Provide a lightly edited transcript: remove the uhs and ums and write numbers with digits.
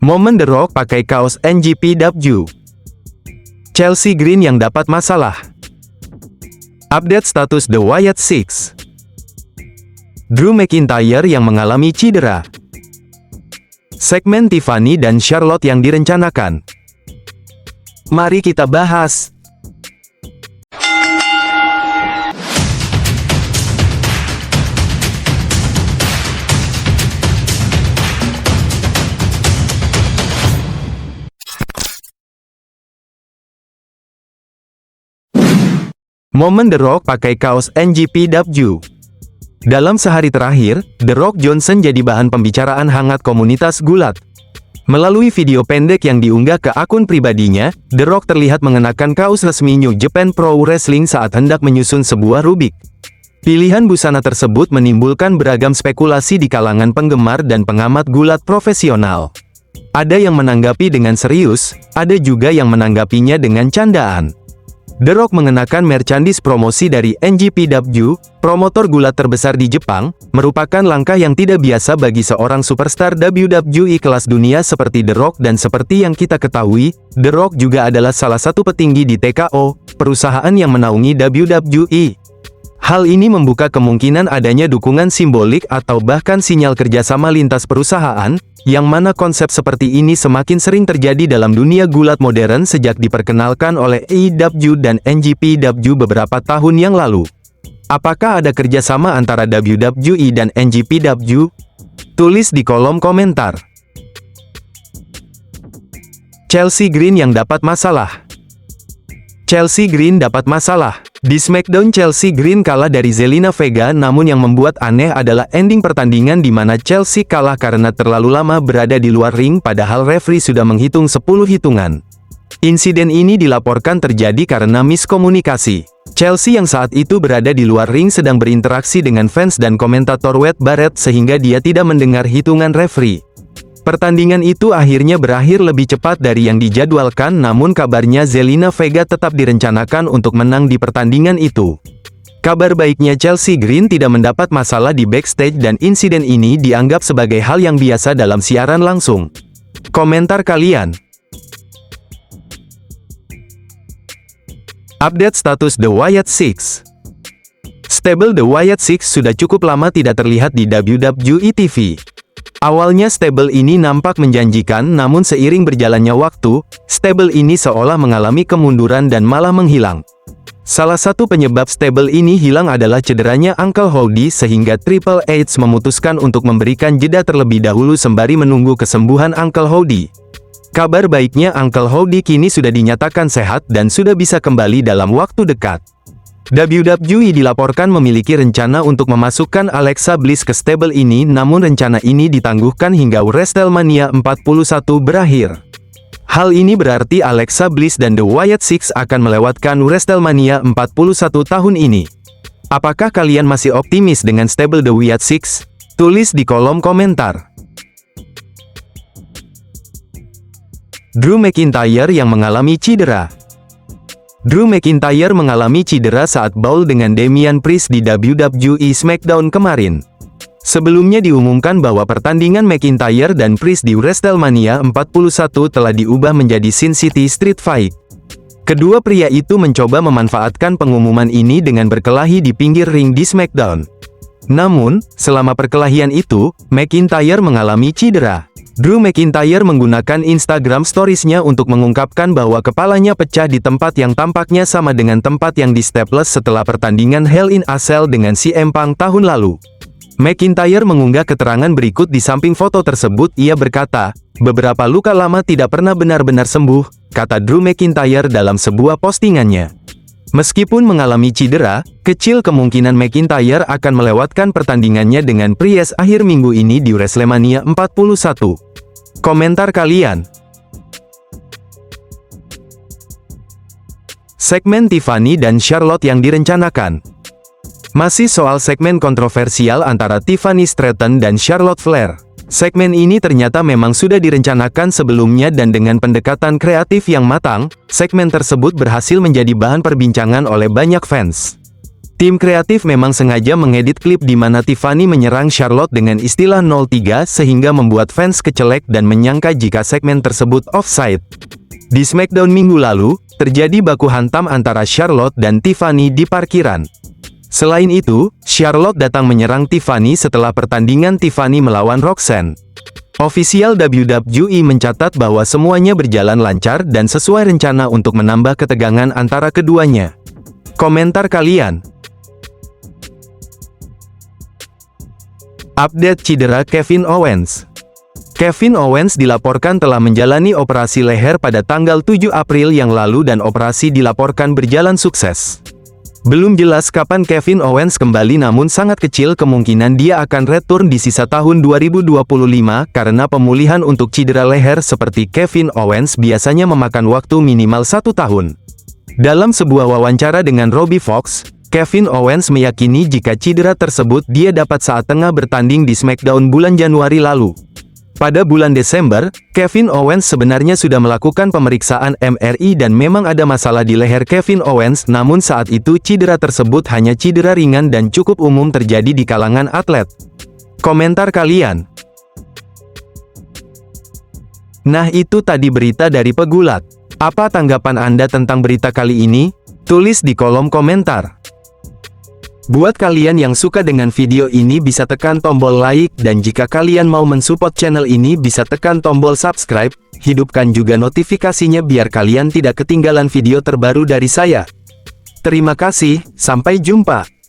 Momen The Rock pakai kaos NJPW. Chelsea Green yang dapat masalah. Update status The Wyatt Six. Drew McIntyre yang mengalami cedera. Segmen Tiffany dan Charlotte yang direncanakan. Mari kita bahas. Momen The Rock pakai kaos NJPW. Dalam sehari terakhir, The Rock Johnson jadi bahan pembicaraan hangat komunitas gulat. Melalui video pendek yang diunggah ke akun pribadinya, The Rock terlihat mengenakan kaos resmi New Japan Pro Wrestling saat hendak menyusun sebuah rubik. Pilihan busana tersebut menimbulkan beragam spekulasi di kalangan penggemar dan pengamat gulat profesional. Ada yang menanggapi dengan serius, ada juga yang menanggapinya dengan candaan. The Rock mengenakan merchandise promosi dari NJPW, promotor gulat terbesar di Jepang, merupakan langkah yang tidak biasa bagi seorang superstar WWE kelas dunia seperti The Rock dan seperti yang kita ketahui, The Rock juga adalah salah satu petinggi di TKO, perusahaan yang menaungi WWE. Hal ini membuka kemungkinan adanya dukungan simbolik atau bahkan sinyal kerjasama lintas perusahaan, yang mana konsep seperti ini semakin sering terjadi dalam dunia gulat modern sejak diperkenalkan oleh AEW dan NJPW beberapa tahun yang lalu. Apakah ada kerjasama antara WWE dan NJPW? Tulis di kolom komentar. Chelsea Green yang dapat masalah. Chelsea Green dapat masalah. Di SmackDown, Chelsea Green kalah dari Zelina Vega, namun yang membuat aneh adalah ending pertandingan di mana Chelsea kalah karena terlalu lama berada di luar ring padahal referee sudah menghitung 10 hitungan. Insiden ini dilaporkan terjadi karena miskomunikasi. Chelsea yang saat itu berada di luar ring sedang berinteraksi dengan fans dan komentator Wade Barrett sehingga dia tidak mendengar hitungan referee. Pertandingan itu akhirnya berakhir lebih cepat dari yang dijadwalkan, namun kabarnya Zelina Vega tetap direncanakan untuk menang di pertandingan itu. Kabar baiknya, Chelsea Green tidak mendapat masalah di backstage dan insiden ini dianggap sebagai hal yang biasa dalam siaran langsung. Komentar kalian. Update status The Wyatt Six. Stable The Wyatt Six sudah cukup lama tidak terlihat di WWE TV. Awalnya stable ini nampak menjanjikan, namun seiring berjalannya waktu, stable ini seolah mengalami kemunduran dan malah menghilang. Salah satu penyebab stable ini hilang adalah cederanya Uncle Howdy sehingga Triple H memutuskan untuk memberikan jeda terlebih dahulu sembari menunggu kesembuhan Uncle Howdy. Kabar baiknya, Uncle Howdy kini sudah dinyatakan sehat dan sudah bisa kembali dalam waktu dekat. WWE dilaporkan memiliki rencana untuk memasukkan Alexa Bliss ke stable ini, namun rencana ini ditangguhkan hingga WrestleMania 41 berakhir. Hal ini berarti Alexa Bliss dan The Wyatt Six akan melewatkan WrestleMania 41 tahun ini. Apakah kalian masih optimis dengan stable The Wyatt Six? Tulis di kolom komentar. Drew McIntyre yang mengalami cedera. Drew McIntyre mengalami cedera saat brawl dengan Damian Priest di WWE SmackDown kemarin. Sebelumnya diumumkan bahwa pertandingan McIntyre dan Priest di WrestleMania 41 telah diubah menjadi Sin City Street Fight. Kedua pria itu mencoba memanfaatkan pengumuman ini dengan berkelahi di pinggir ring di SmackDown. Namun, selama perkelahian itu, McIntyre mengalami cedera. Drew McIntyre menggunakan Instagram Stories-nya untuk mengungkapkan bahwa kepalanya pecah di tempat yang tampaknya sama dengan tempat yang di staples setelah pertandingan Hell in a Cell dengan CM Punk tahun lalu. McIntyre mengunggah keterangan berikut di samping foto tersebut. Ia berkata, "Beberapa luka lama tidak pernah benar-benar sembuh," kata Drew McIntyre dalam sebuah postingannya. Meskipun mengalami cedera, kecil kemungkinan McIntyre akan melewatkan pertandingannya dengan Priest akhir minggu ini di WrestleMania 41. Komentar kalian. Segmen Tiffany dan Charlotte yang direncanakan. Masih soal segmen kontroversial antara Tiffany Stratton dan Charlotte Flair. Segmen ini ternyata memang sudah direncanakan sebelumnya dan dengan pendekatan kreatif yang matang, segmen tersebut berhasil menjadi bahan perbincangan oleh banyak fans. Tim kreatif memang sengaja mengedit klip di mana Tiffany menyerang Charlotte dengan istilah 03 sehingga membuat fans kecelek dan menyangka jika segmen tersebut offside. Di SmackDown minggu lalu, terjadi baku hantam antara Charlotte dan Tiffany di parkiran. Selain itu, Charlotte datang menyerang Tiffany setelah pertandingan Tiffany melawan Roxanne. Ofisial WWE mencatat bahwa semuanya berjalan lancar dan sesuai rencana untuk menambah ketegangan antara keduanya. Komentar kalian? Update cedera Kevin Owens. Kevin Owens dilaporkan telah menjalani operasi leher pada tanggal 7 April yang lalu dan operasi dilaporkan berjalan sukses. Belum jelas kapan Kevin Owens kembali, namun sangat kecil kemungkinan dia akan return di sisa tahun 2025 karena pemulihan untuk cedera leher seperti Kevin Owens biasanya memakan waktu minimal 1 tahun. Dalam sebuah wawancara dengan Robbie Fox, Kevin Owens meyakini jika cedera tersebut dia dapat saat tengah bertanding di SmackDown bulan Januari lalu. Pada bulan Desember, Kevin Owens sebenarnya sudah melakukan pemeriksaan MRI dan memang ada masalah di leher Kevin Owens, namun saat itu cedera tersebut hanya cedera ringan dan cukup umum terjadi di kalangan atlet. Komentar kalian? Nah, itu tadi berita dari Pegulat. Apa tanggapan Anda tentang berita kali ini? Tulis di kolom komentar. Buat kalian yang suka dengan video ini bisa tekan tombol like, dan jika kalian mau mensupport channel ini bisa tekan tombol subscribe, hidupkan juga notifikasinya biar kalian tidak ketinggalan video terbaru dari saya. Terima kasih, sampai jumpa.